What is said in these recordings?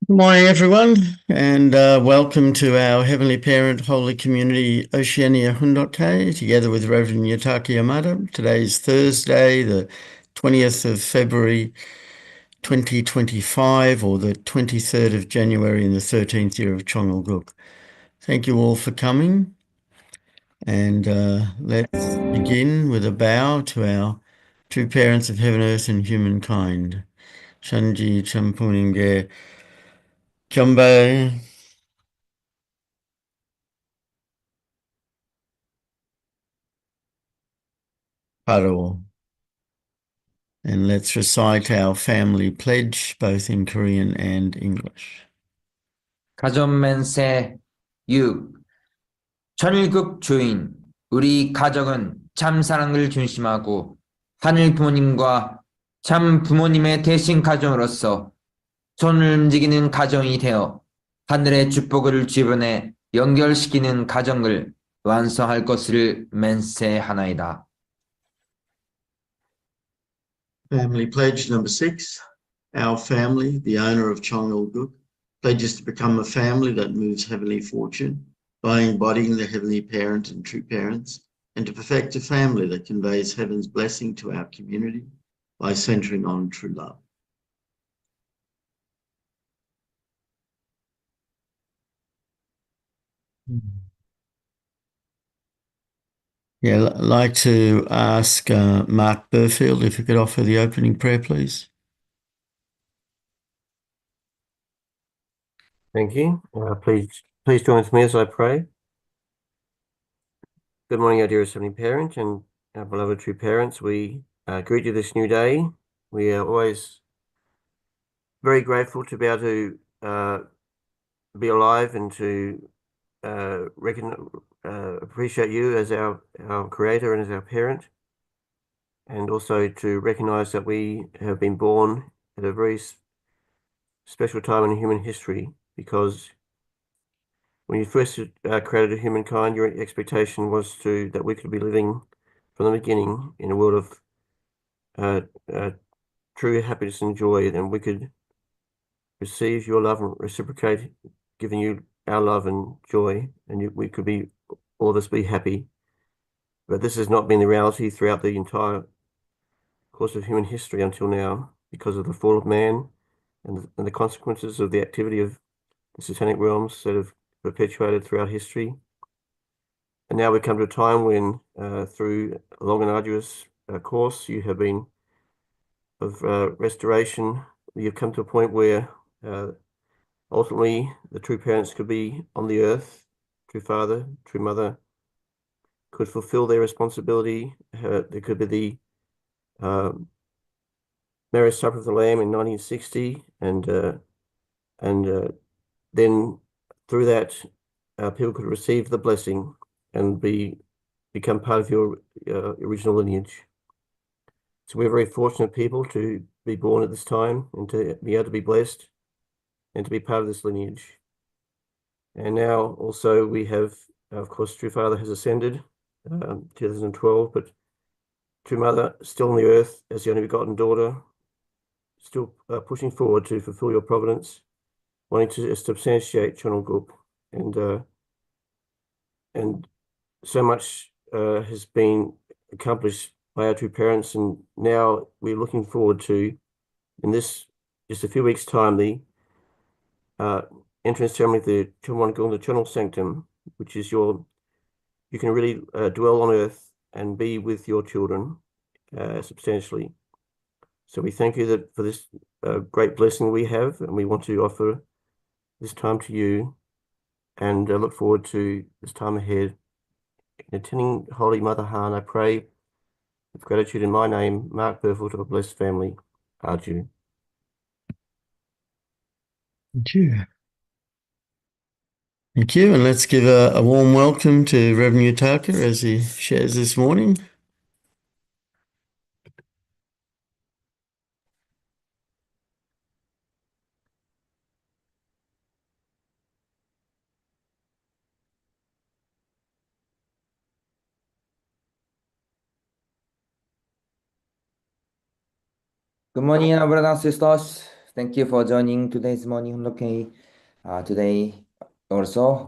Good morning, everyone, and welcome to our Heavenly Parent Holy Community Oceania Hundoke, together with Rev Yutaka Yamada. Today is Thursday, the 20th of February, 2025, or the 23rd of January in the 13th year of Chongalguk. Thank you all for coming, and let's begin with a bow to our true parents of heaven, earth, and humankind. Shanji Champuninge Jumbe. Paro. And let's recite our family pledge, both in Korean and English. 가전맨세 6. 천일국 주인, 우리 가정은 참 사랑을 중심하고 하늘 부모님과 참 부모님의 대신 가정으로서 손을 움직이는 가정이 되어 하늘의 축복을 주변에 연결시키는 가정을 완성할 것을 맹세하나이다. Family pledge number 6. Our family, the owner of Chongalguk, pledges to become a family that moves heavenly fortune by embodying the heavenly parent and true parents, and to perfect a family that conveys heaven's blessing to our community by centering on true love. Yeah, I'd like to ask Mark Burfield if he could offer the opening prayer, please. Thank you. Please join with me as I pray. Good morning, our dearest Heavenly Parent and our beloved true parents. We greet you this new day. We are always very grateful to be able to be alive and to appreciate you as our creator and as our parent, and also to recognize that we have been born at a very special time in human history, because when you first created humankind, your expectation was that we could be living from the beginning in a world of true happiness and joy, and we could receive your love and reciprocate, giving you our love and joy, and we could be, all of us, be happy. But this has not been the reality throughout the entire course of human history until now, because of the fall of man and the consequences of the activity of the satanic realms that have perpetuated throughout history. And now we come to a time when, through a long and arduous course, you have been of restoration. You've come to a point where ultimately the true parents could be on the earth, true father, true mother, could fulfill their responsibility. There could be the marriage supper of the Lamb in 1960, and then through that, people could receive the blessing and become part of your original lineage. So we're very fortunate people to be born at this time and to be able to be blessed and to be part of this lineage. And now also we have, of course, True Father has ascended, 2012, but True Mother still on the earth as the only begotten daughter, still pushing forward to fulfill your providence, wanting to substantiate Chongalguk, and so much has been accomplished by our true parents, and now we're looking forward to, in this just a few weeks' time, the entrance ceremony of the Chongalguk, the Chonal Sanctum, which is you can really dwell on earth and be with your children substantially. So we thank you for this great blessing we have, and we want to offer this time to you, and look forward to this time ahead. In attending Holy Mother Han, I pray with gratitude in my name, Mark Burfield, of a blessed family. Adieu. Thank you. Thank you, and let's give a warm welcome to Rev Yutaka as he shares this morning. Good morning, brothers and sisters. Thank you for joining today's morning. Okay. Today also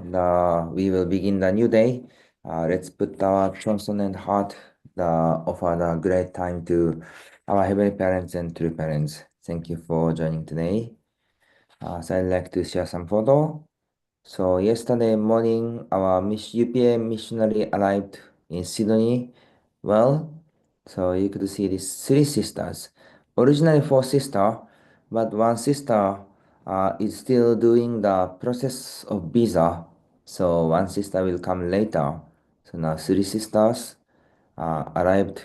we will begin the new day. Let's put our trust and heart offer the great time to our heavenly parents and true parents. Thank you for joining today. So I'd like to share some photo. So yesterday morning, our UPA missionary arrived in Sydney. Well, so you could see these three sisters. Originally four sisters, but one sister is still doing the process of visa. So one sister will come later. So now three sisters arrived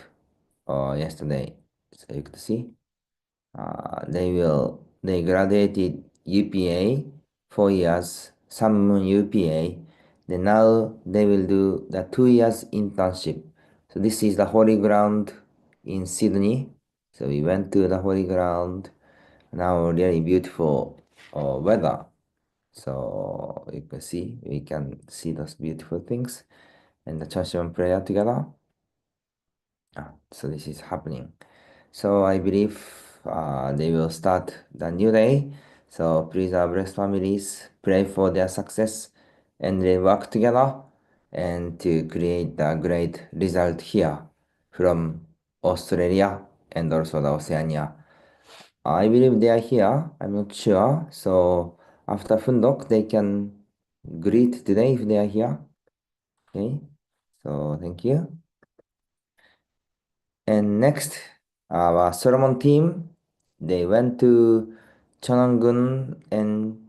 yesterday. So you could see. They graduated UPA 4 years, some UPA. Then now they will do the 2 years internship. So this is the holy ground in Sydney. So we went to the holy ground. Now really beautiful weather. So you can see, we can see those beautiful things and the church and prayer together. So this is happening. So I believe they will start the new day. So please, our blessed families, pray for their success and they work together and to create the great result here from Australia and also the Oceania. I believe they are here. I'm not sure. So after Fundok, they can greet today if they are here. Okay. So thank you. And next, our Solomon team, they went to Cheonwon and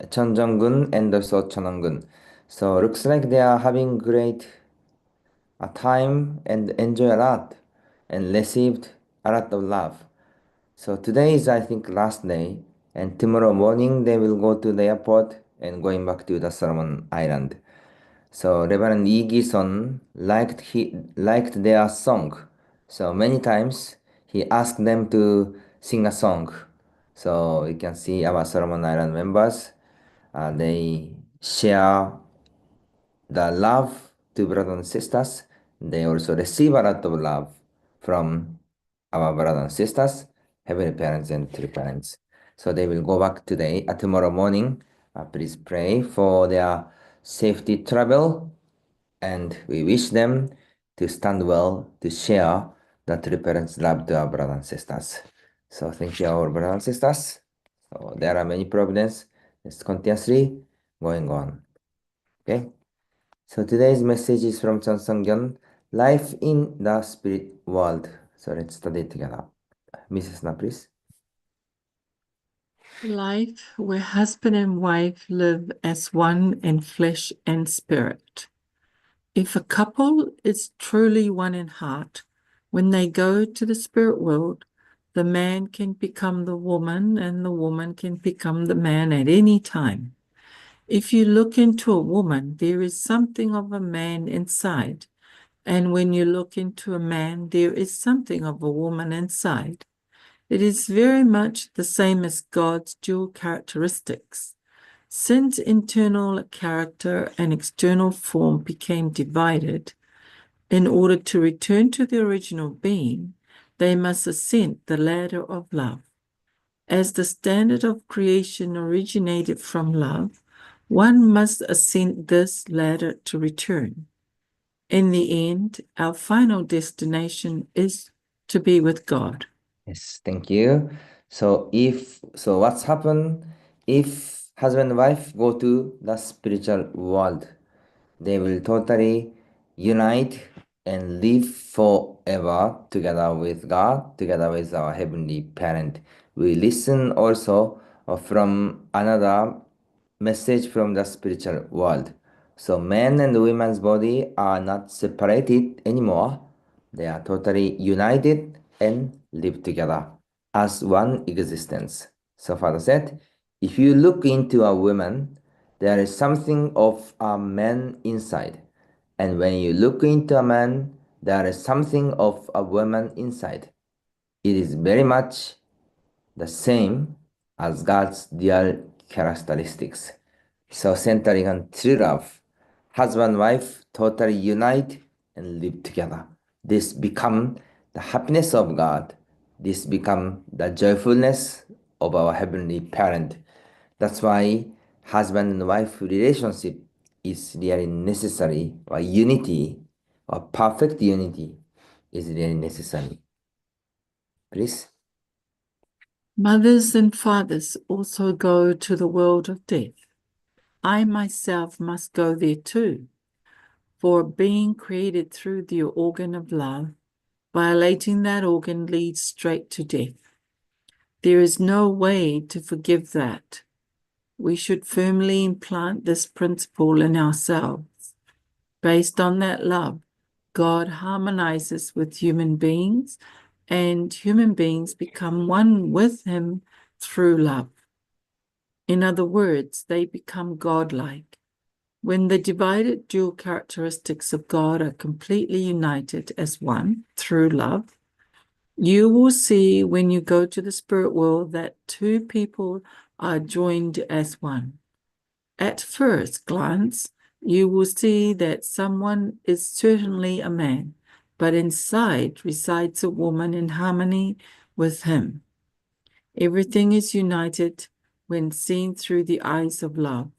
Cheonjeong-gun and also Cheonwon. So looks like they are having great time and enjoy a lot and received a lot of love. So today is I think last day and tomorrow morning they will go to the airport and going back to the Solomon Island. So Reverend Lee Gi-son liked their song. So many times he asked them to sing a song. So you can see our Solomon Island members. They share the love to brothers and sisters. They also receive a lot of love from our brothers and sisters, heavenly parents and true parents. So they will go back today, tomorrow morning. Please pray for their safety travel and we wish them to stand well to share that parents' love to our brothers and sisters. So thank you, our brothers and sisters. So there are many providence. It's continuously going on. Okay. So today's message is from Chansangyeon, Life in the Spirit World. So let's study it together. Mrs. Na, please. Life where husband and wife live as one in flesh and spirit. If a couple is truly one in heart, when they go to the spirit world, the man can become the woman and the woman can become the man at any time. If you look into a woman, there is something of a man inside. And when you look into a man, there is something of a woman inside. It is very much the same as God's dual characteristics. Since internal character and external form became divided, in order to return to the original being, they must ascend the ladder of love. As the standard of creation originated from love, one must ascend this ladder to return. In the end, our final destination is to be with God. Yes, thank you. So what's happened if husband and wife go to the spiritual world? They will totally unite and live forever together with God, together with our heavenly parent. We listen also from another message from the spiritual world. So man and woman's body are not separated anymore. They are totally united and live together as one existence. So Father said, if you look into a woman, there is something of a man inside. And when you look into a man, there is something of a woman inside. It is very much the same as God's dual characteristics. So centering on true love, husband and wife totally unite and live together. This become the happiness of God. This become the joyfulness of our Heavenly Parent. That's why husband and wife relationship is really necessary, or unity, or perfect unity is really necessary. Please. Mothers and fathers also go to the world of death. I myself must go there too, for being created through the organ of love, violating that organ leads straight to death. There is no way to forgive that. We should firmly implant this principle in ourselves. Based on that love, God harmonizes with human beings, and human beings become one with Him through love. In other words, they become godlike. When the divided dual characteristics of God are completely united as one through love, you will see when you go to the spirit world that two people are joined as one. At first glance, you will see that someone is certainly a man, but inside resides a woman in harmony with him. Everything is united when seen through the eyes of love.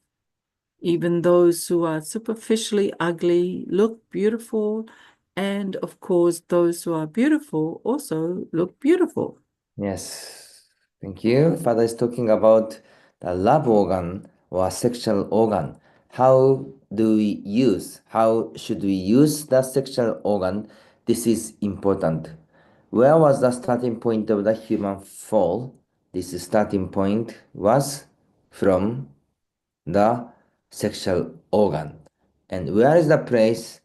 Even those who are superficially ugly look beautiful, and of course, those who are beautiful also look beautiful. Yes, thank you. Father is talking about the love organ or sexual organ. How should we use the sexual organ? This is important. Where was the starting point of the human fall? This starting point was from the sexual organ. And where is the place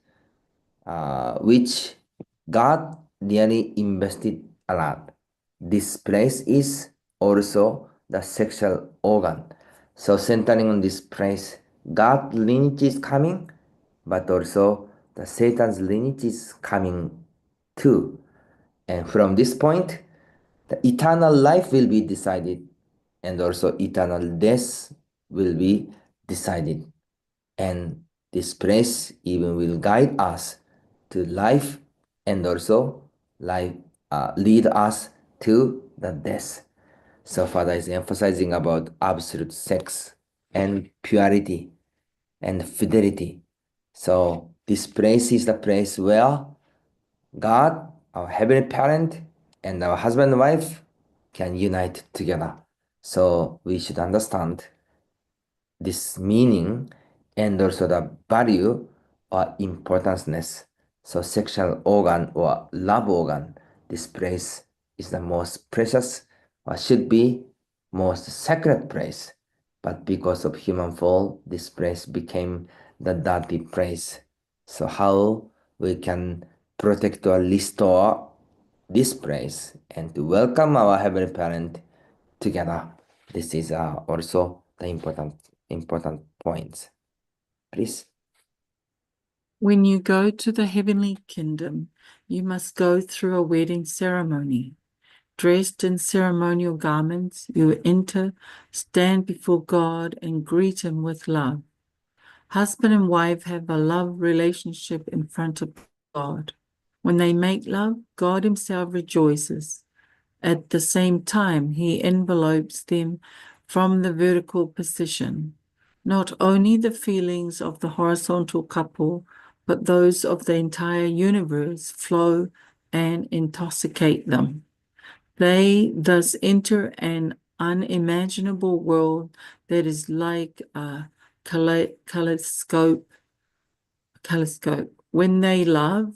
which God really invested a lot? This place is also the sexual organ. So centering on this place, God's lineage is coming, but also the Satan's lineage is coming too. And from this point, the eternal life will be decided, and also eternal death will be decided. And this place even will guide us to life, and also life lead us to the death. So Father is emphasizing about absolute sex and purity and fidelity. So this place is the place where God, our Heavenly Parent, and our husband and wife can unite together. So we should understand this meaning and also the value or importanceness. So sexual organ or love organ, this place is the most precious or should be most sacred place. But because of human fall, this place became the dirty place. So how we can protect or restore this place and to welcome our Heavenly Parent together. This is also the important points. Please. When you go to the heavenly kingdom, you must go through a wedding ceremony. Dressed in ceremonial garments, you enter, stand before God, and greet Him with love. Husband and wife have a love relationship in front of God. When they make love, God Himself rejoices. At the same time, He envelopes them from the vertical position. Not only the feelings of the horizontal couple, but those of the entire universe flow and intoxicate them. They thus enter an unimaginable world that is like a kaleidoscope. When they love,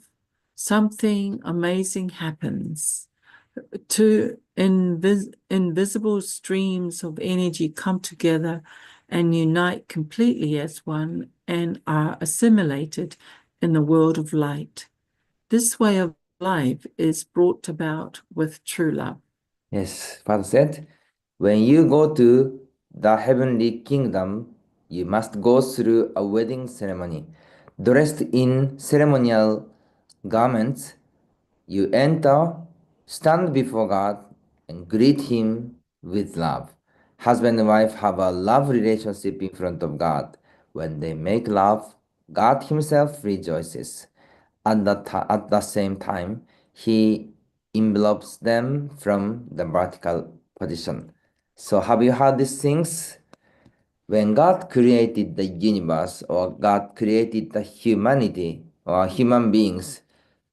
something amazing happens. Two invisible streams of energy come together and unite completely as one and are assimilated in the world of light. This way of life is brought about with true love. Yes, Father said, when you go to the heavenly kingdom, you must go through a wedding ceremony. Dressed in ceremonial garments, you enter, stand before God, and greet Him with love. Husband and wife have a love relationship in front of God. When they make love, God Himself rejoices. At the same time, He envelopes them from the vertical position. So have you heard these things? When God created the universe or God created the humanity or human beings,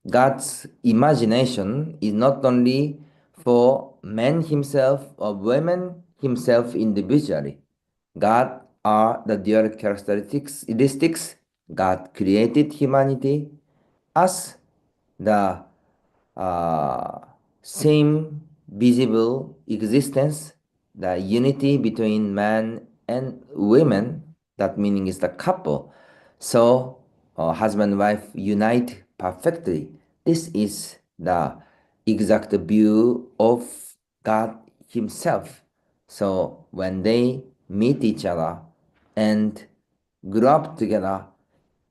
God's imagination is not only for man himself or women himself individually. God are the dual characteristics. God created humanity as the same visible existence, the unity between man and women, that meaning is the couple. So husband and wife unite perfectly. This is the exact view of God himself. So when they meet each other and grow up together,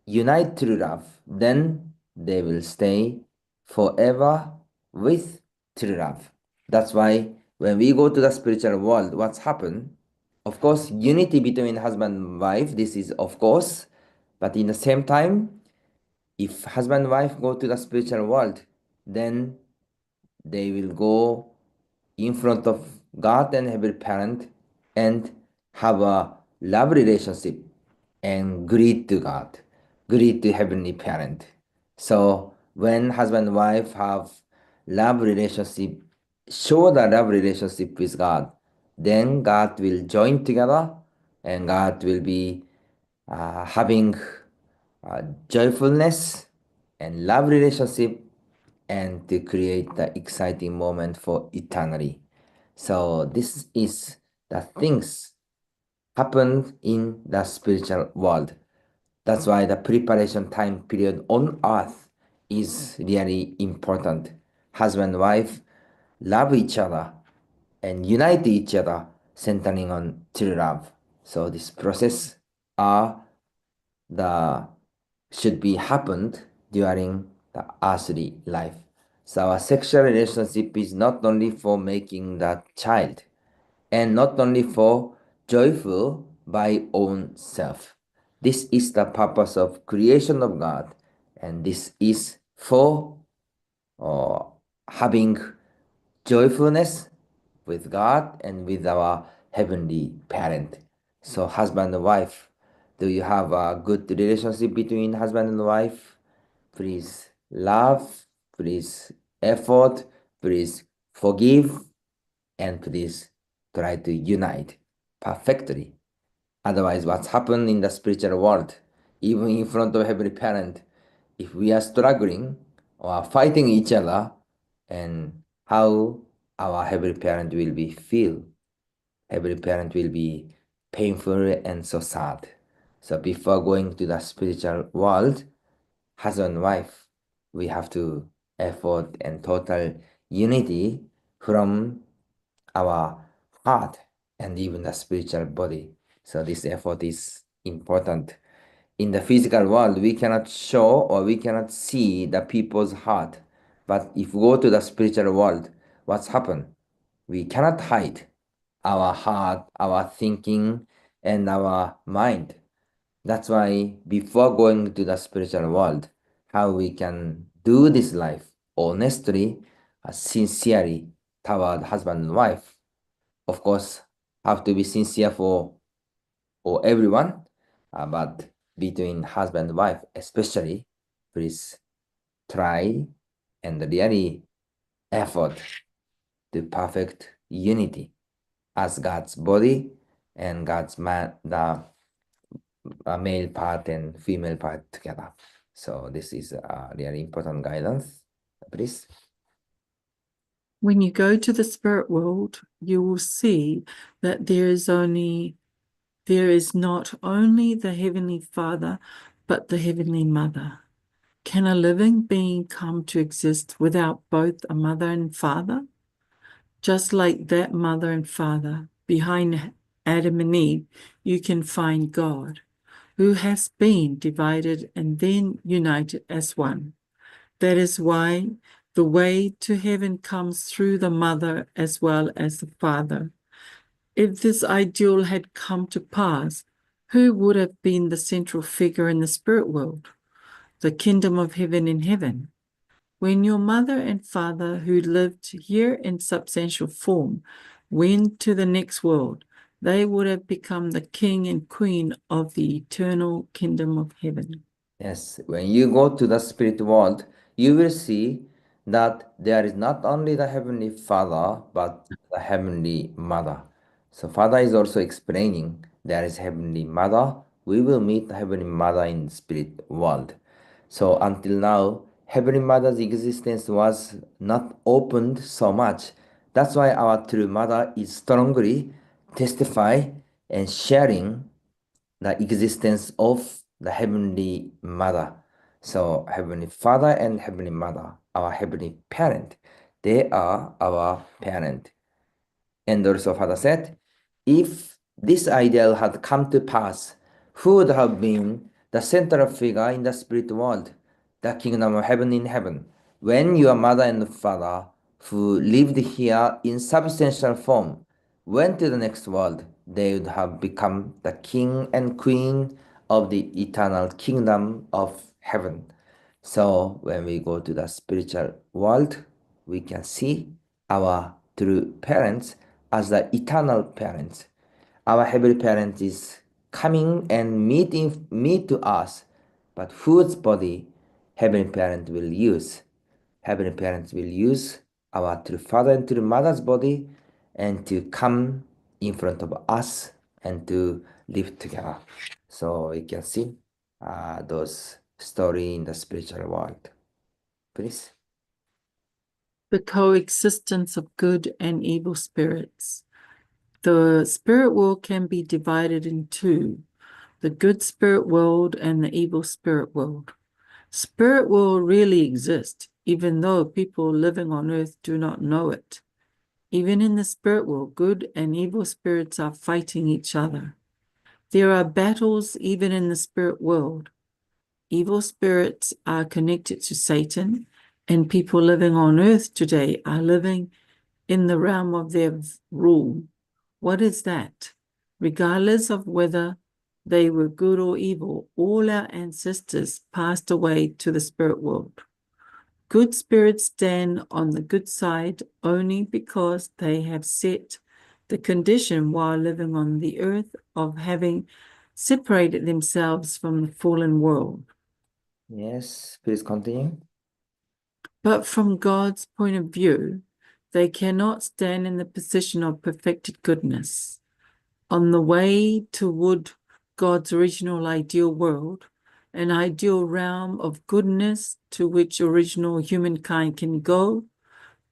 unite through love, then they will stay forever with true love. That's why when we go to the spiritual world, what's happened? Of course, unity between husband and wife, this is of course, but in the same time, if husband and wife go to the spiritual world, then they will go in front of God and Heavenly Parent and have a love relationship and greet to God, greet to Heavenly Parent. So when husband and wife have love relationship, show the love relationship with God, then God will join together and God will be having joyfulness and love relationship and to create the exciting moment for eternity. So this is the things happened in the spiritual world. That's why the preparation time period on earth is really important. Husband and wife love each other and unite each other centering on true love. So this process are the should be happened during the earthly life. So our sexual relationship is not only for making the child and not only for joyful by own self. This is the purpose of creation of God, and this is for having joyfulness with God and with our heavenly parent. So husband and wife, do you have a good relationship between husband and wife? Please love, please effort, please forgive, and please try to unite perfectly. Otherwise, what's happened in the spiritual world, even in front of heavenly parent, if we are struggling or fighting each other, and how our heavenly parent will be feel. Heavenly parent will be painful and so sad. So before going to the spiritual world, husband and wife, we have to effort and total unity from our heart and even the spiritual body. So this effort is important. In the physical world, we cannot show or we cannot see the people's heart. But if we go to the spiritual world, what's happened? We cannot hide our heart, our thinking, and our mind. That's why before going to the spiritual world, how we can do this life honestly, sincerely toward husband and wife. Of course, have to be sincere for everyone, but between husband and wife, especially, please try and really effort to perfect unity as God's body and God's man, the male part and female part together. So this is a really important guidance, please. When you go to the spirit world, you will see that there is not only the Heavenly Father, but the Heavenly Mother. Can a living being come to exist without both a mother and father? Just like that mother and father, behind Adam and Eve, you can find God, who has been divided and then united as one. That is why the way to heaven comes through the mother as well as the father. If this ideal had come to pass, who would have been the central figure in the spirit world? The kingdom of heaven in heaven. When your mother and father, who lived here in substantial form, went to the next world, they would have become the king and queen of the eternal kingdom of heaven. Yes, when you go to the spirit world, you will see that there is not only the Heavenly Father, but the Heavenly Mother. So Father is also explaining there is Heavenly Mother. We will meet the Heavenly Mother in spirit world. So until now, Heavenly Mother's existence was not opened so much. That's why our true Mother is strongly testify and sharing the existence of the Heavenly Mother. So Heavenly Father and Heavenly Mother, our Heavenly Parent, they are our parent. And also Father said, if this ideal had come to pass, who would have been the central figure in the spirit world, the kingdom of heaven in heaven, when your mother and father, who lived here in substantial form, went to the next world, they would have become the king and queen of the eternal kingdom of heaven. So when we go to the spiritual world, we can see our true parents as the eternal parents. Our heavenly parent is coming and meet to us, but whose body heavenly parent will use? Heavenly parents will use our true father and true mother's body and to come in front of us and to live together. So you can see those story in the spiritual world. Please. The coexistence of good and evil spirits. The spirit world can be divided in two, the good spirit world and the evil spirit world. Spirit world really exists, even though people living on earth do not know it. Even in the spirit world, good and evil spirits are fighting each other. There are battles even in the spirit world. Evil spirits are connected to Satan, and people living on earth today are living in the realm of their rule. What is that? Regardless of whether they were good or evil, all our ancestors passed away to the spirit world. Good spirits stand on the good side only because they have set the condition while living on the earth of having separated themselves from the fallen world. Yes, please continue. But from God's point of view, they cannot stand in the position of perfected goodness. On the way toward God's original ideal world, an ideal realm of goodness to which original humankind can go,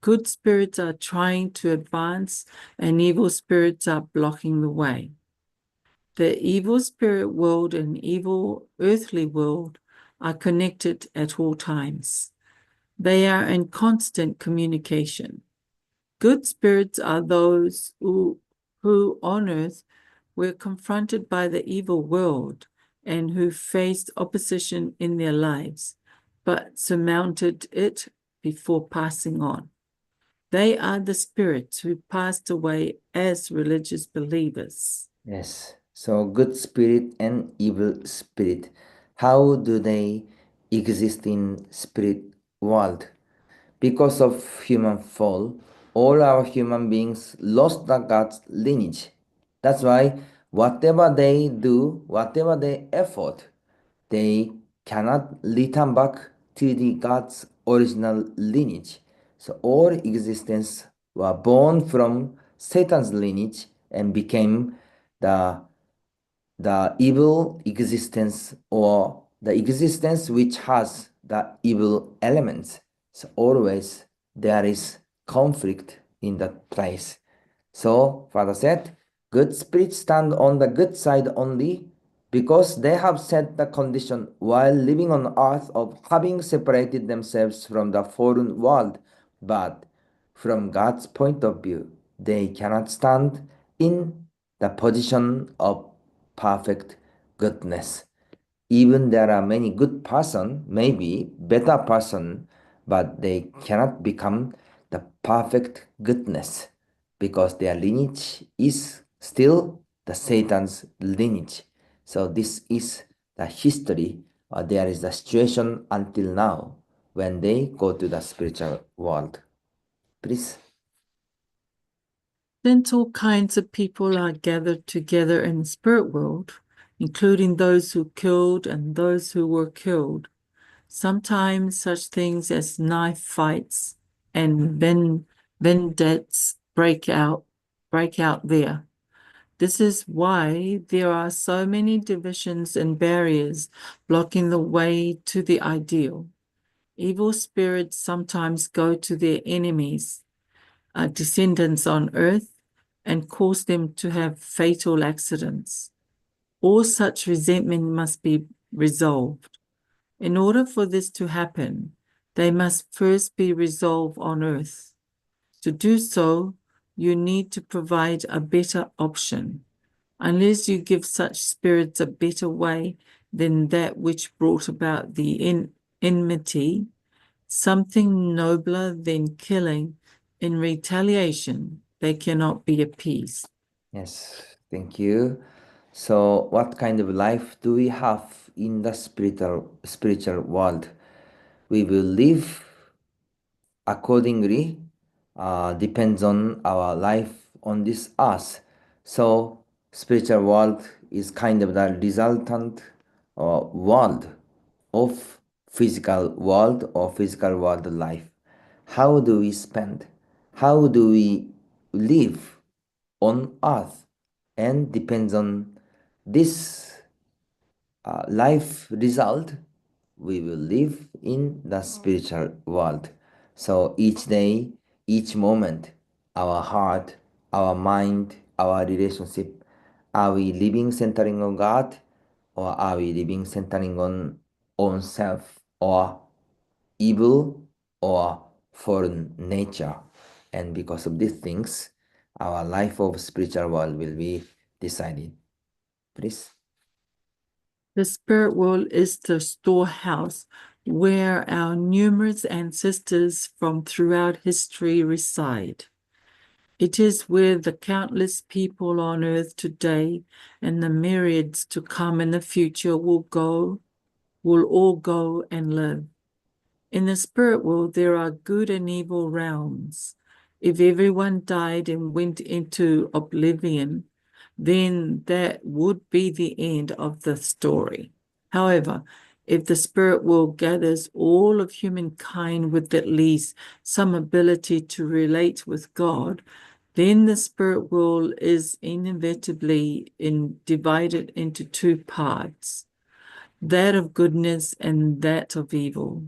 good spirits are trying to advance and evil spirits are blocking the way. The evil spirit world and evil earthly world are connected at all times. They are in constant communication. Good spirits are those who on earth were confronted by the evil world and who faced opposition in their lives, but surmounted it before passing on. They are the spirits who passed away as religious believers. Yes. So good spirit and evil spirit, how do they exist in spirit world? Because of human fall, all our human beings lost the God's lineage. That's why whatever they do, whatever they effort, they cannot return back to the God's original lineage. So all existence were born from Satan's lineage and became the evil existence or the existence which has the evil elements. So always there is conflict in that place. So Father said, good spirits stand on the good side only because they have set the condition while living on earth of having separated themselves from the fallen world. But from God's point of view, they cannot stand in the position of perfect goodness. Even there are many good person, maybe better person, but they cannot become the perfect goodness because their lineage is still the Satan's lineage. So this is the history, or there is the situation until now when they go to the spiritual world. Please. Since all kinds of people are gathered together in the spirit world, including those who killed and those who were killed, sometimes such things as knife fights and vendettas break out there. This is why there are so many divisions and barriers blocking the way to the ideal. Evil spirits sometimes go to their enemies, descendants on earth, and cause them to have fatal accidents. All such resentment must be resolved. In order for this to happen, they must first be resolved on earth. To do so, you need to provide a better option. Unless you give such spirits a better way than that which brought about the enmity, something nobler than killing in retaliation, they cannot be appeased. Yes, thank you. So, what kind of life do we have in the spiritual world? We will live accordingly, depends on our life on this earth. So, spiritual world is kind of the resultant world of physical world or physical world life. How do we spend? How do we live on earth? And depends on this life result, we will live in the spiritual world. So each day, each moment, our heart, our mind, our relationship, are we living centering on God, or are we living centering on own self, or evil, or fallen nature? And because of these things, our life of spiritual world will be decided. Please. The spirit world is the storehouse where our numerous ancestors from throughout history reside. It is where the countless people on earth today and the myriads to come in the future will all go and live. In the spirit world, there are good and evil realms. If everyone died and went into oblivion, then that would be the end of the story. However, if the spirit world gathers all of humankind with at least some ability to relate with God, then the spirit world is inevitably divided into two parts, that of goodness and that of evil.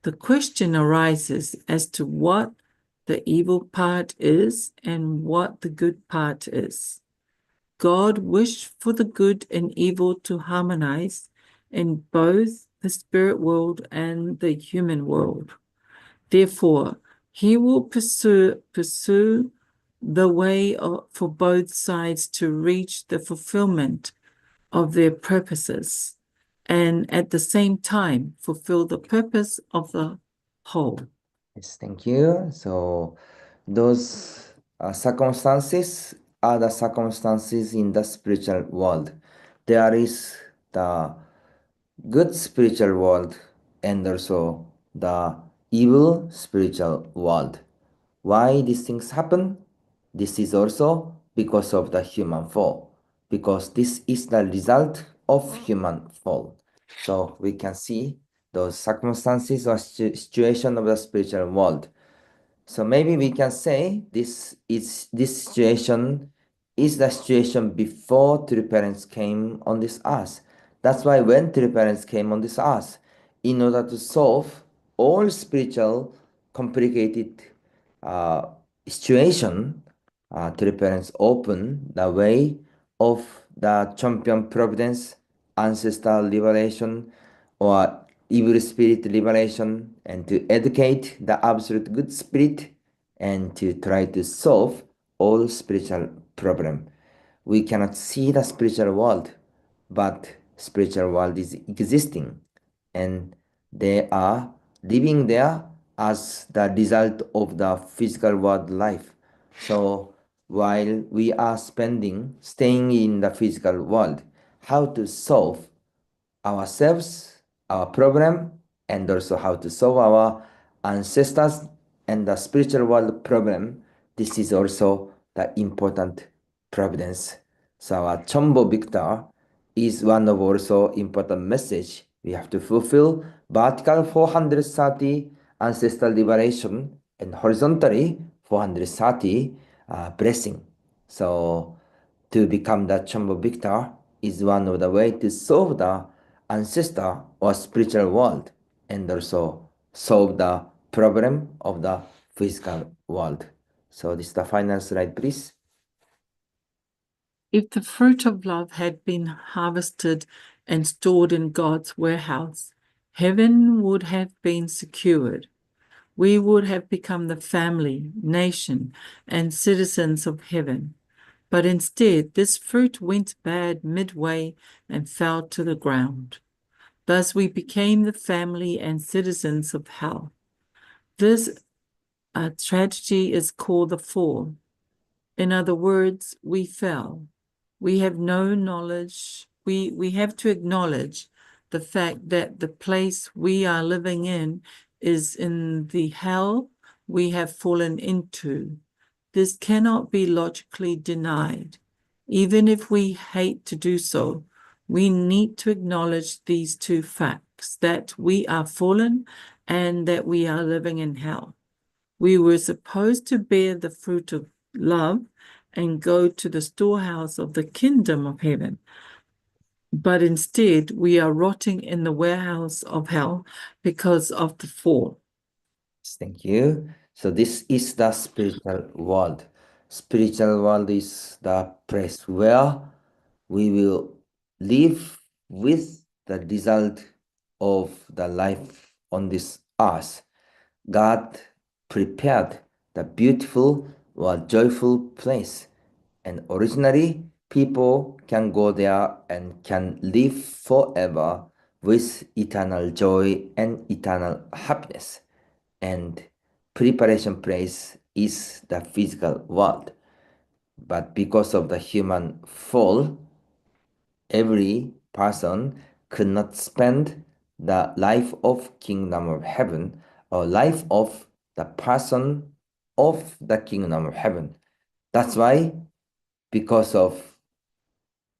The question arises as to what the evil part is and what the good part is. God wished for the good and evil to harmonize in both the spirit world and the human world. Therefore, he will pursue the way for both sides to reach the fulfillment of their purposes and at the same time fulfill the purpose of the whole. Yes, thank you. So those circumstances are the circumstances in the spiritual world. There is the good spiritual world and also the evil spiritual world. Why these things happen? This is also because of the human fall, because this is the result of human fall. So we can see those circumstances or situation of the spiritual world. So maybe we can say this situation is the situation before true parents came on this earth. That's why when true parents came on this earth, in order to solve all spiritual complicated situation, true parents open the way of the champion providence, ancestral liberation, or evil spirit liberation, and to educate the absolute good spirit and to try to solve all spiritual problem. We cannot see the spiritual world, but spiritual world is existing and they are living there as the result of the physical world life. So while we are staying in the physical world, how to solve ourselves, our problem, and also how to solve our ancestors and the spiritual world problem. This is also the important providence. So our Chombo Victor is one of also important message. We have to fulfill vertical 430 ancestral liberation and horizontally 430 blessing. So to become the Chombo Victor is one of the way to solve the ancestor or spiritual world and also solve the problem of the physical world. So this is the final slide, please. If the fruit of love had been harvested and stored in God's warehouse, heaven would have been secured. We would have become the family, nation, and citizens of heaven. But instead, this fruit went bad midway and fell to the ground. Thus, we became the family and citizens of hell. This tragedy is called the fall. In other words, we fell. We have no knowledge. We have to acknowledge the fact that the place we are living in is in the hell we have fallen into. This cannot be logically denied. Even if we hate to do so, we need to acknowledge these two facts, that we are fallen and that we are living in hell. We were supposed to bear the fruit of love and go to the storehouse of the kingdom of heaven. But instead, we are rotting in the warehouse of hell because of the fall. Thank you. So this is the spiritual world. Spiritual world is the place where we will live with the result of the life on this earth. God prepared the beautiful or joyful place, and originally people can go there and can live forever with eternal joy and eternal happiness. And preparation place is the physical world. But because of the human fall, every person could not spend the life of kingdom of heaven or life of the person of the kingdom of heaven. That's why, because of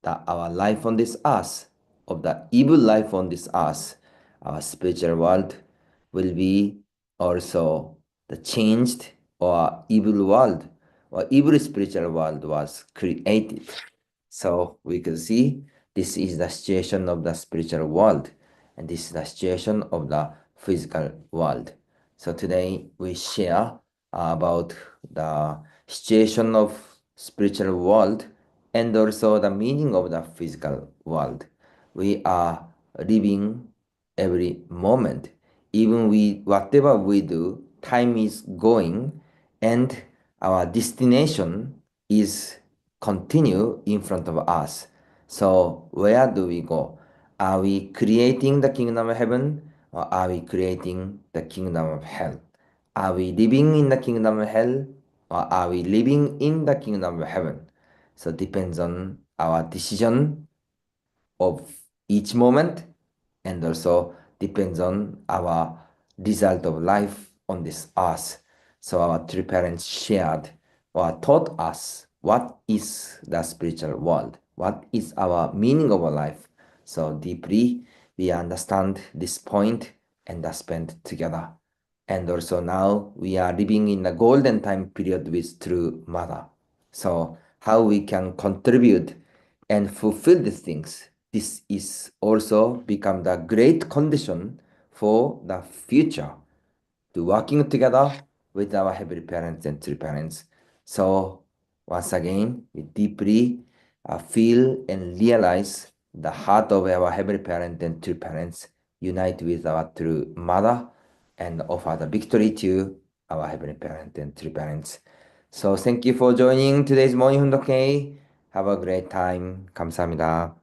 our life on this earth, of the evil life on this earth, our spiritual world will be also the changed or evil world or evil spiritual world was created. So we can see this is the situation of the spiritual world, and this is the situation of the physical world. So today we share about the situation of spiritual world and also the meaning of the physical world. We are living every moment. Even whatever we do, time is going and our destination is continue in front of us. So where do we go? Are we creating the kingdom of heaven or are we creating the kingdom of hell? Are we living in the kingdom of hell or are we living in the kingdom of heaven? So it depends on our decision of each moment and also depends on our result of life on this earth. So our three parents shared or taught us what is the spiritual world, what is our meaning of our life. So deeply we understand this point and spend together. And also now we are living in a golden time period with True Mother. So how we can contribute and fulfill these things. This is also become the great condition for the future to working together with our heavenly parents and true parents. So once again, we deeply feel and realize the heart of our heavenly parent and true parents unite with our true mother and offer the victory to our heavenly parent and true parents. So thank you for joining today's morning 훈독회. Have a great time. 감사합니다.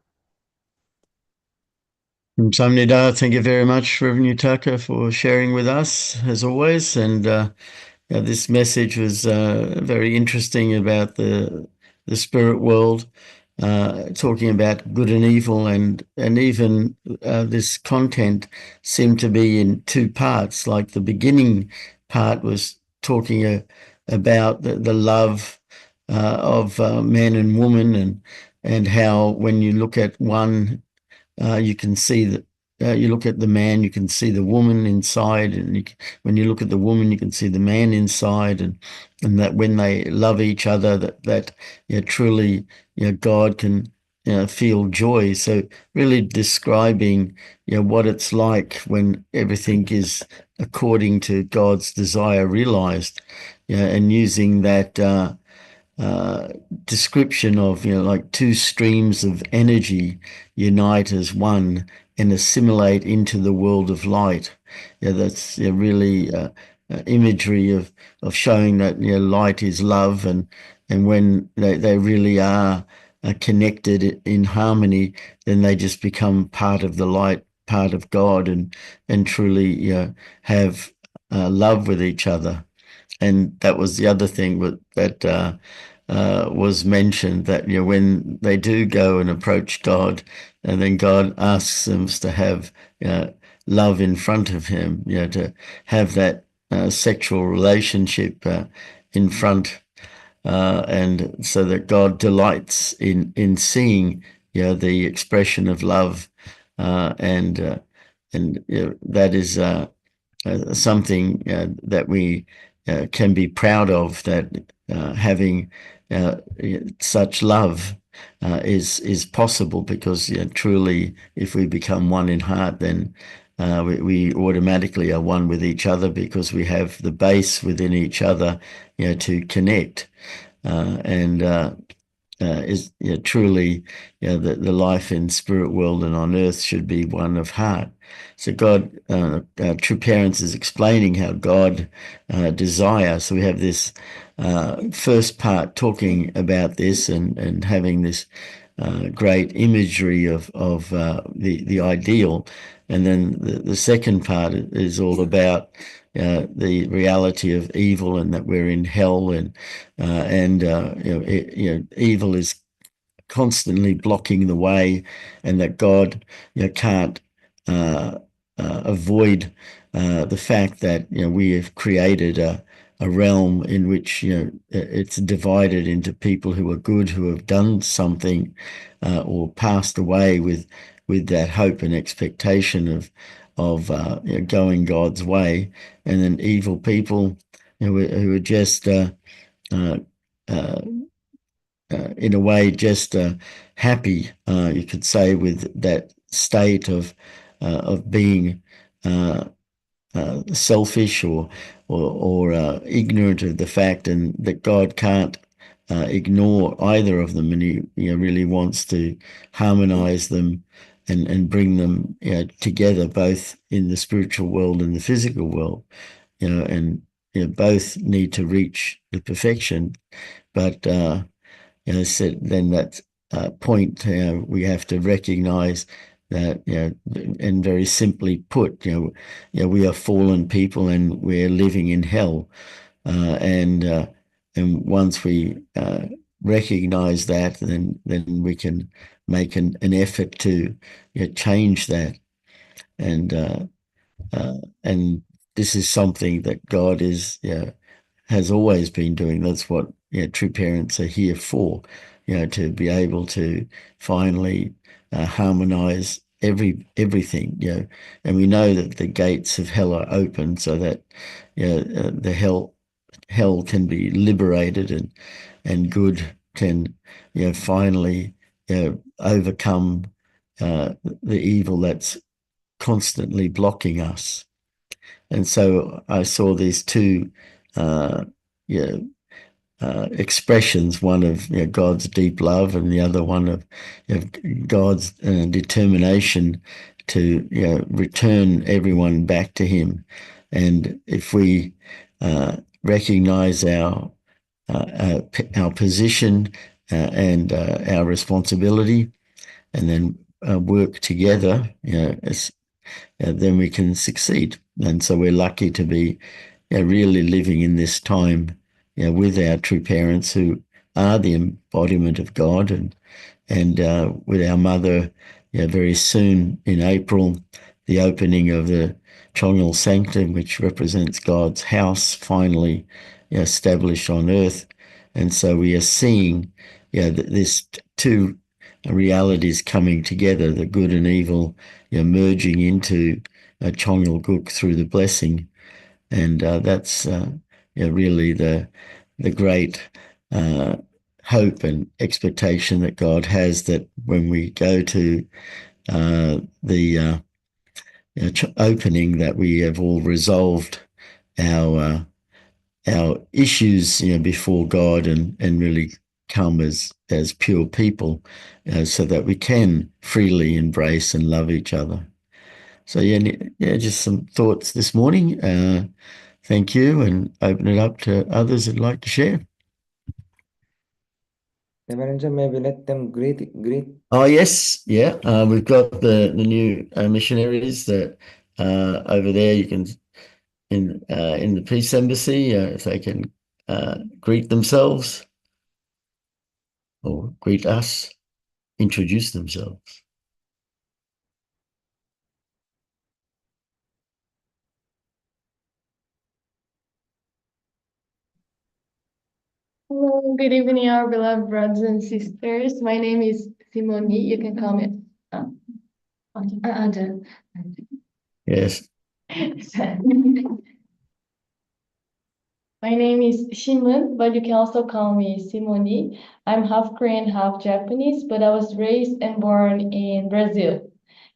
Samnida, thank you very much, Rev Yutaka, for sharing with us as always. And this message was very interesting about the spirit world, talking about good and evil, and even this content seemed to be in two parts. Like the beginning part was talking about the love man and woman, and how when you look at one, you can see that. You look at the man, you can see the woman inside, and when you look at the woman, you can see the man inside, and that when they love each other, that truly, God can feel joy. So really describing what it's like when everything is according to God's desire realized, and using that description of like two streams of energy unite as one and assimilate into the world of light. That's really imagery of showing that light is love, and when they really are connected in harmony, then they just become part of the light, part of God, and truly have love with each other. And that was the other thing that was mentioned, that when they do go and approach God, and then God asks them to have love in front of Him, to have that sexual relationship in front, and so that God delights in seeing the expression of love, and that is something that we can be proud of, that having such love is possible, because truly, if we become one in heart, then we automatically are one with each other, because we have the base within each other to connect, and is truly the life in spirit world and on earth should be one of heart. So God, True Parents is explaining how God desire. So we have this first part talking about this, and having this great imagery of the ideal, and then the second part is all about the reality of evil, and that we're in hell, and evil is constantly blocking the way, and that God can't avoid the fact that we have created a realm in which it's divided into people who are good, who have done something or passed away with that hope and expectation of going God's way, and then evil people who are just in a way just happy, you could say, with that state of being selfish or ignorant of the fact, and that God can't ignore either of them, and He really wants to harmonize them and bring them together, both in the spiritual world and the physical world, and both need to reach the perfection. But so then that point, we have to recognize that, and very simply put, we are fallen people, and we're living in hell, and once we recognize that, then we can make an effort to change that, and this is something that God has always been doing. That's what True Parents are here for, to be able to finally harmonize everything, and we know that the gates of hell are open, so that the hell can be liberated, and good can finally overcome the evil that's constantly blocking us. And so I saw these two expressions, one of God's deep love, and the other one of God's determination to return everyone back to Him. And if we recognize our position and our responsibility, and then work together, then we can succeed. And so we're lucky to be really living in this time with our True Parents, who are the embodiment of God, and with our mother very soon in April, the opening of the Chongal Sanctum, which represents God's house finally established on earth, And so we are seeing, this two realities coming together, the good and evil, merging into Chongyol through the blessing. And that's really the great hope and expectation that God has, that when we go to the opening, that we have all resolved our issues before God, and really come as pure people, so that we can freely embrace and love each other. So just some thoughts this morning. Thank you, and open it up to others that'd like to share. Reverend John, maybe let them greet. Oh yes, we've got the new missionaries that over there. You can in the Peace Embassy, if they can greet themselves or greet us, introduce themselves. Hello, good evening, our beloved brothers and sisters. My name is Simoni. You can call me Angel. Yes. My name is Shimun, but you can also call me Simoni. I'm half Korean, half Japanese, but I was raised and born in Brazil.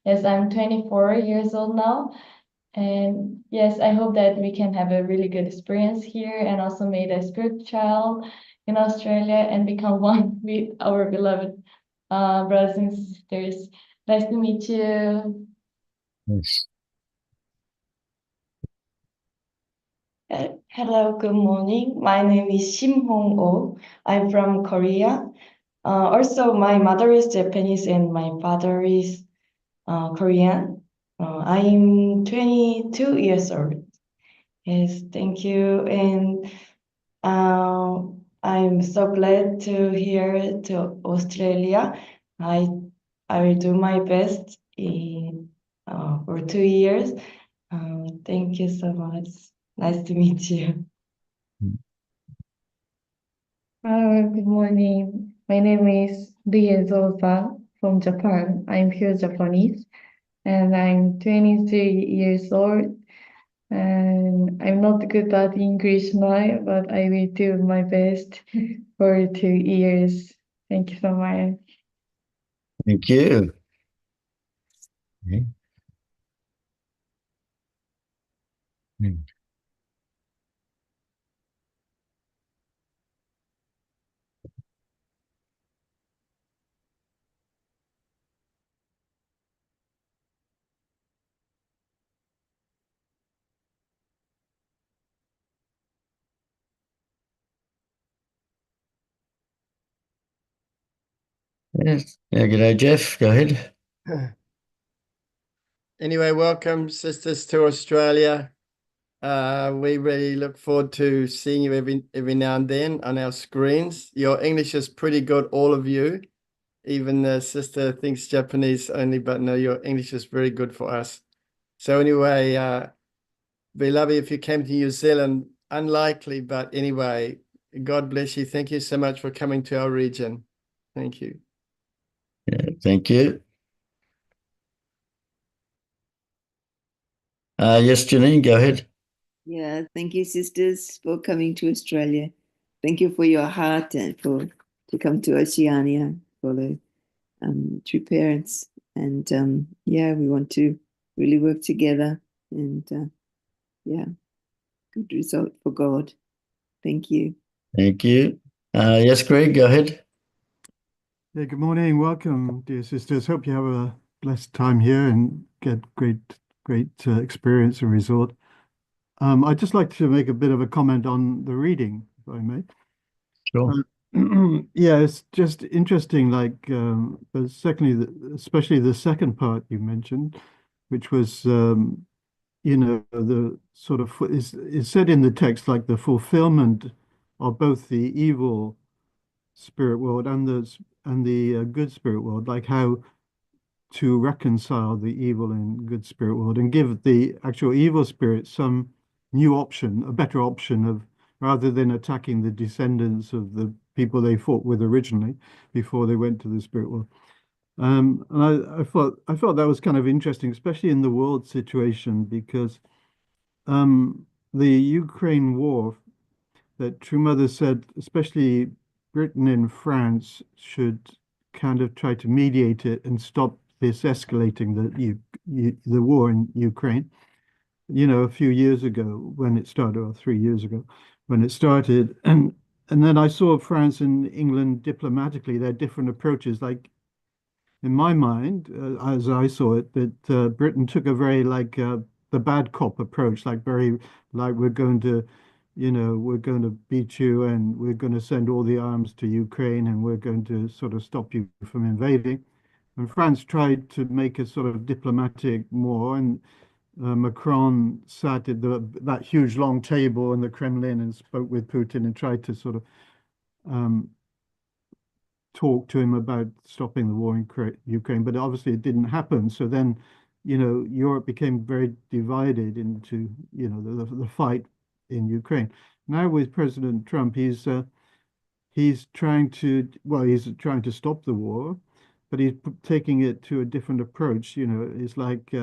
Yes, I'm 24 years old now. And yes, I hope that we can have a really good experience here and also meet a spirit child in Australia and become one with our beloved brothers and sisters. Nice to meet you. Yes. Hello, good morning. My name is Shim Hong Oh. I'm from Korea. Also, my mother is Japanese and my father is Korean. I'm 22 years old. Yes, thank you. And I'm so glad to here to Australia. I will do my best in for 2 years. Thank you so much. Nice to meet you. Good morning. My name is Riezosa from Japan. I'm pure Japanese and I'm 23 years old. And I'm not good at English now, but I will do my best for 2 years. Thank you so much. Thank you. Okay. Mm. Yes. Yeah, g'day, Jeff. Go ahead. Anyway, welcome, sisters, to Australia. We really look forward to seeing you every now and then on our screens. Your English is pretty good, all of you. Even the sister thinks Japanese only, but no, your English is very good for us. So anyway, be lovely if you came to New Zealand. Unlikely, but anyway, God bless you. Thank you so much for coming to our region. Thank you. Yeah, thank you. Yes, Janine, go ahead. Yeah, thank you, sisters, for coming to Australia. Thank you for your heart and to come to Oceania for the true parents. And we want to really work together and good result for God. Thank you. Thank you. Yes, Greg, go ahead. Yeah, good morning. Welcome, dear sisters. Hope you have a blessed time here and get great experience and resort. I'd just like to make a bit of a comment on the reading, if I may. Sure. Yeah, it's just interesting, like, especially the second part you mentioned, which was, the sort of, is said in the text, like the fulfillment of both the evil spirit world and the good spirit world, like how to reconcile the evil and good spirit world and give the actual evil spirit some new option, a better option of rather than attacking the descendants of the people they fought with originally before they went to the spirit world. And I thought that was kind of interesting, especially in the world situation, because the Ukraine war, that True Mother said, especially Britain and France should kind of try to mediate it and stop this escalating the war in Ukraine. You know, a few years ago when it started, or 3 years ago when it started, and then I saw France and England diplomatically, their different approaches. Like in my mind, as I saw it, that Britain took a very the bad cop approach, like very like we're going to, we're going to beat you and we're going to send all the arms to Ukraine and we're going to sort of stop you from invading. And France tried to make a sort of diplomatic more, and Macron sat at that huge long table in the Kremlin and spoke with Putin and tried to sort of talk to him about stopping the war in Ukraine, but obviously it didn't happen. So then, Europe became very divided into, the fight in Ukraine. Now with President Trump, he's trying to stop the war, but he's taking it to a different approach. It's like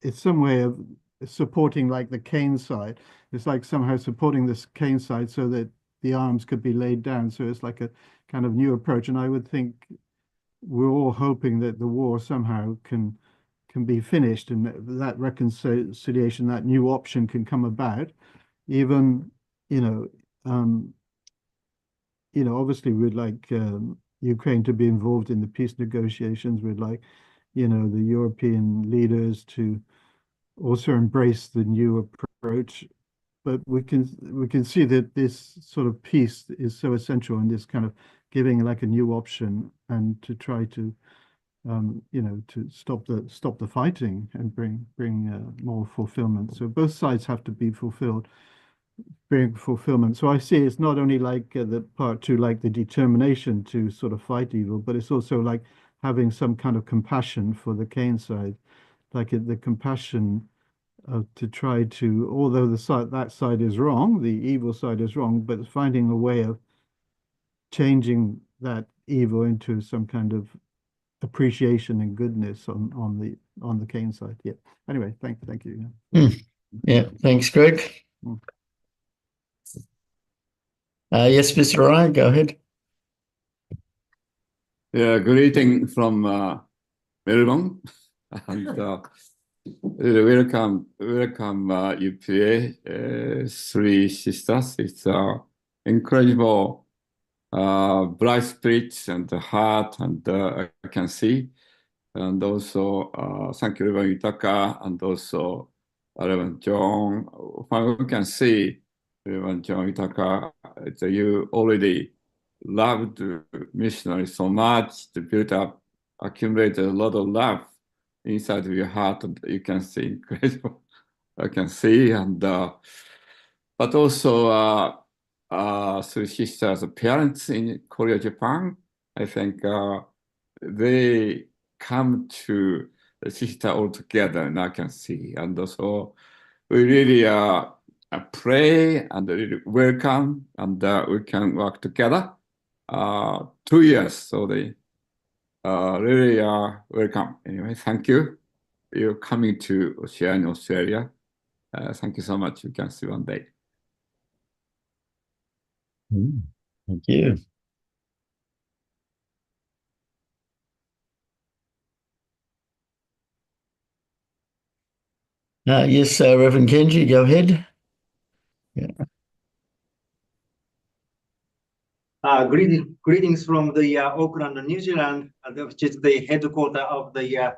it's some way of supporting like the Kane side. It's like somehow supporting this Kane side so that the arms could be laid down. So it's like a kind of new approach. And I would think we're all hoping that the war somehow can be finished and that reconciliation, that new option can come about. Even, obviously we'd like Ukraine to be involved in the peace negotiations. We'd like, the European leaders to also embrace the new approach. But we can see that this sort of peace is so essential in this kind of giving like a new option and to try to, to stop the fighting and bring more fulfillment. So both sides have to be fulfilled, bring fulfillment. So I see it's not only like the part two, like the determination to sort of fight evil, but it's also like having some kind of compassion for the Kane side, like the compassion to try to, although that side is wrong, the evil side is wrong, but finding a way of changing that evil into some kind of appreciation and goodness on the Kane side. Yeah. Anyway, thank you. Yeah. Thanks, Greg. Yes, Mr. Ryan, go ahead. Yeah, greeting from Melbourne, and welcome, UPA, three sisters. It's incredible, bright spirits and heart, and I can see. And also, thank you, Rev Yutaka, and also Rev John. We can see, Rev John Yutaka, you already loved missionary so much, to build up, accumulated a lot of love inside of your heart, and you can see incredible. I can see, and but also three sisters, parents in Korea, Japan. I think they come to the sister all together, and I can see, and also we really pray and really welcome, and we can work together. 2 years, so they really are welcome. Anyway, thank you. You're coming to Oceania, Australia. Thank you so much. We can see one day. Thank you. Yes, Reverend Kenji, go ahead. Yeah. Greetings from the Auckland, New Zealand, which is the headquarters of the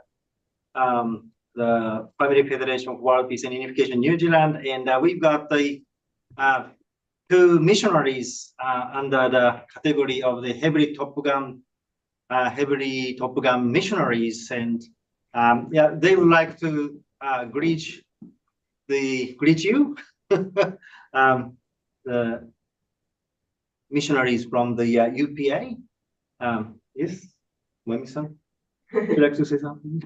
Family Federation of World Peace and Unification New Zealand, and we've got the two missionaries under the category of the heavily Top Gun missionaries, and yeah, they would like to greet you, the missionaries from the UPA. Yes, Mami-san, would you like to say something?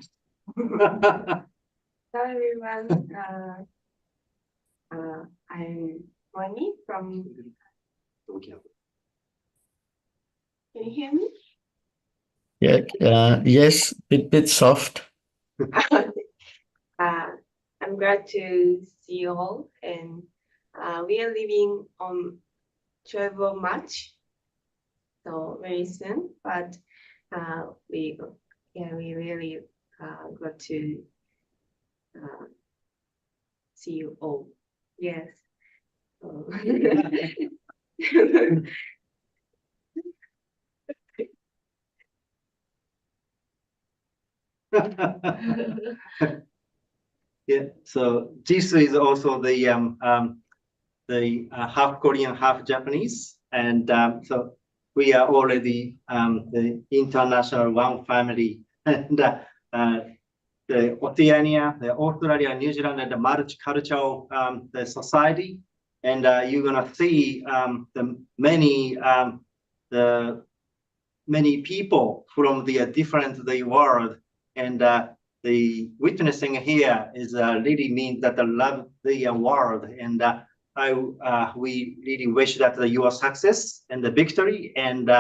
Hello everyone. I'm Moni from. Can you hear me? Yeah, yes, bit soft. I'm glad to see you all, and we are leaving on 12th of March, so very soon. But we really got to see you all. Yes. So Yeah, so Jisoo is also the half Korean, half Japanese, and so we are already the international one family, and the Oceania, the Australia, New Zealand, and the multicultural the society, and you're gonna see the many people from the different the world, and the witnessing here is really means that the love the world, and we really wish that your success and the victory, and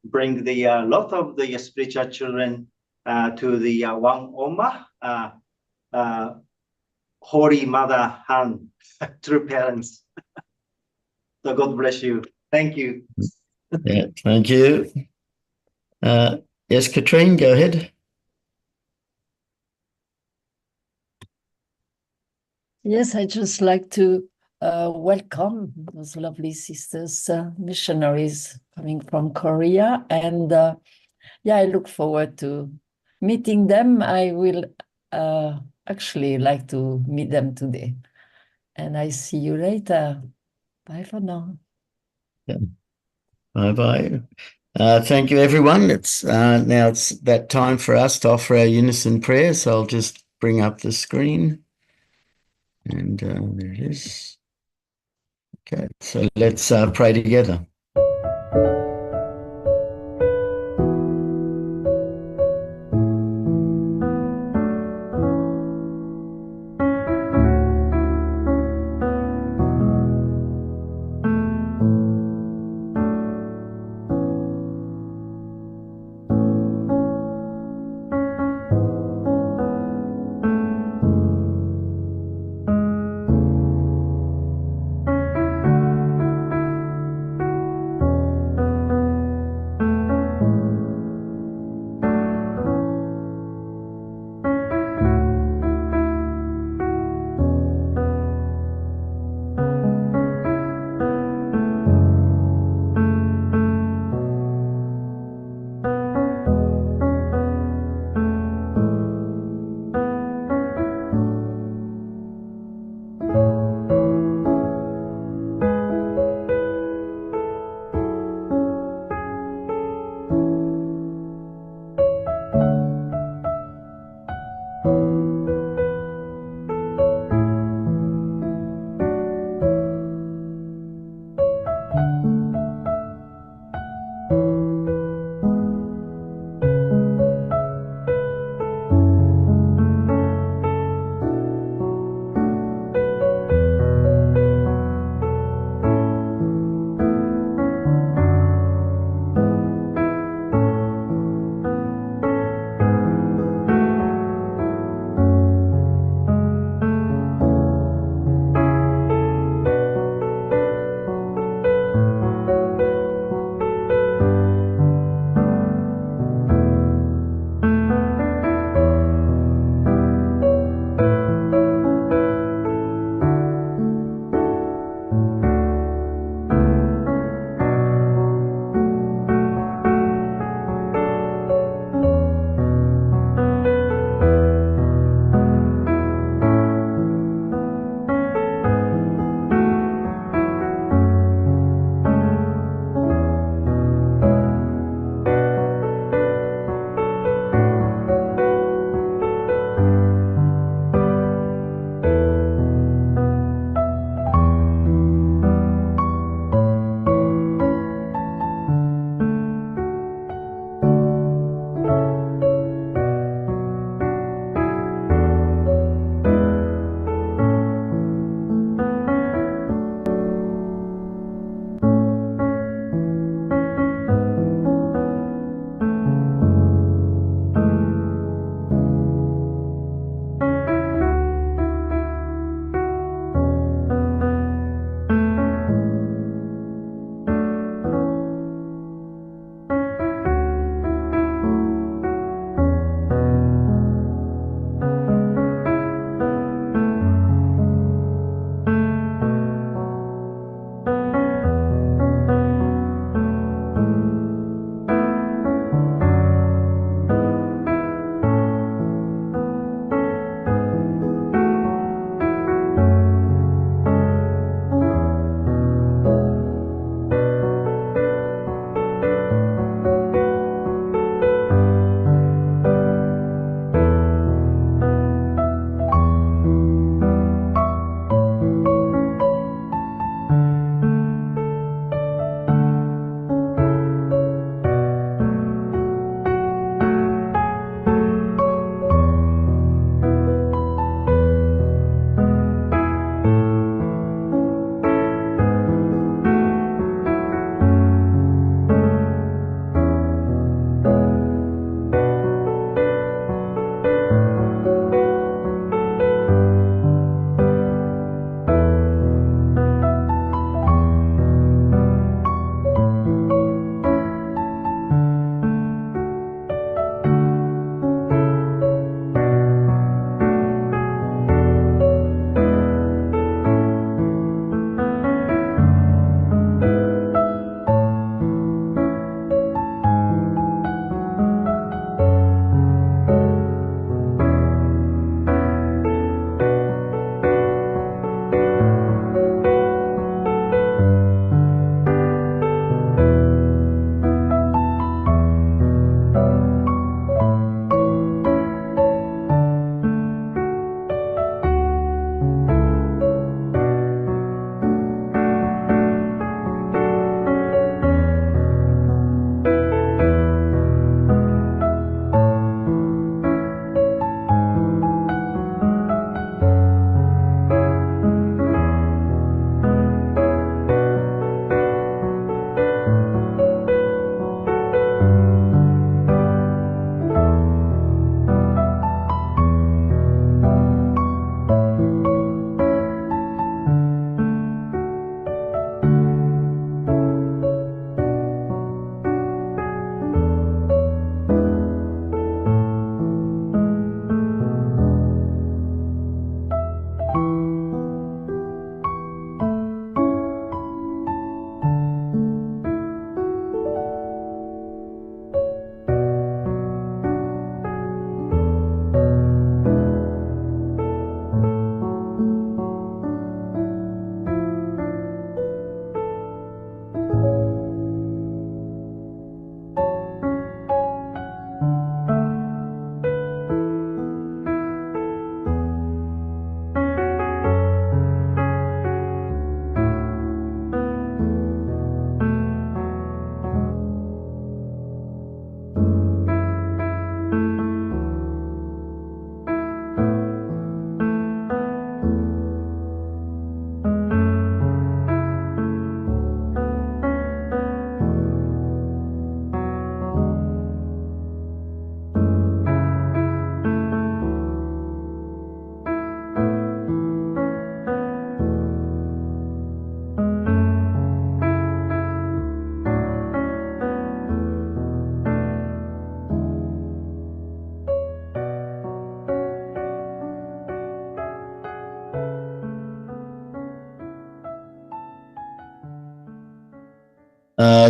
bring the lot of the spiritual children to the one Oma, Holy Mother Han, true parents. So God bless you. Thank you. Yeah, thank you. Yes, Katrine, go ahead. Yes, I just like to welcome those lovely sisters, missionaries coming from Korea. And yeah, I look forward to meeting them. I will actually like to meet them today. And I see you later. Bye for now. Yeah. Bye-bye. Thank you, everyone. It's now it's that time for us to offer our unison prayer. So I'll just bring up the screen. And there it is. Okay, so let's pray together.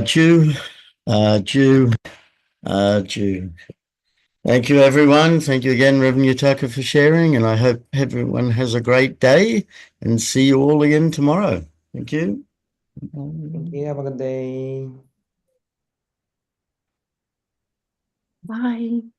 Jew, Jew, Jew. Thank you, everyone. Thank you again, Rev Yutaka, for sharing, and I hope everyone has a great day and see you all again tomorrow. Thank you. Thank you. Have a good day. Bye.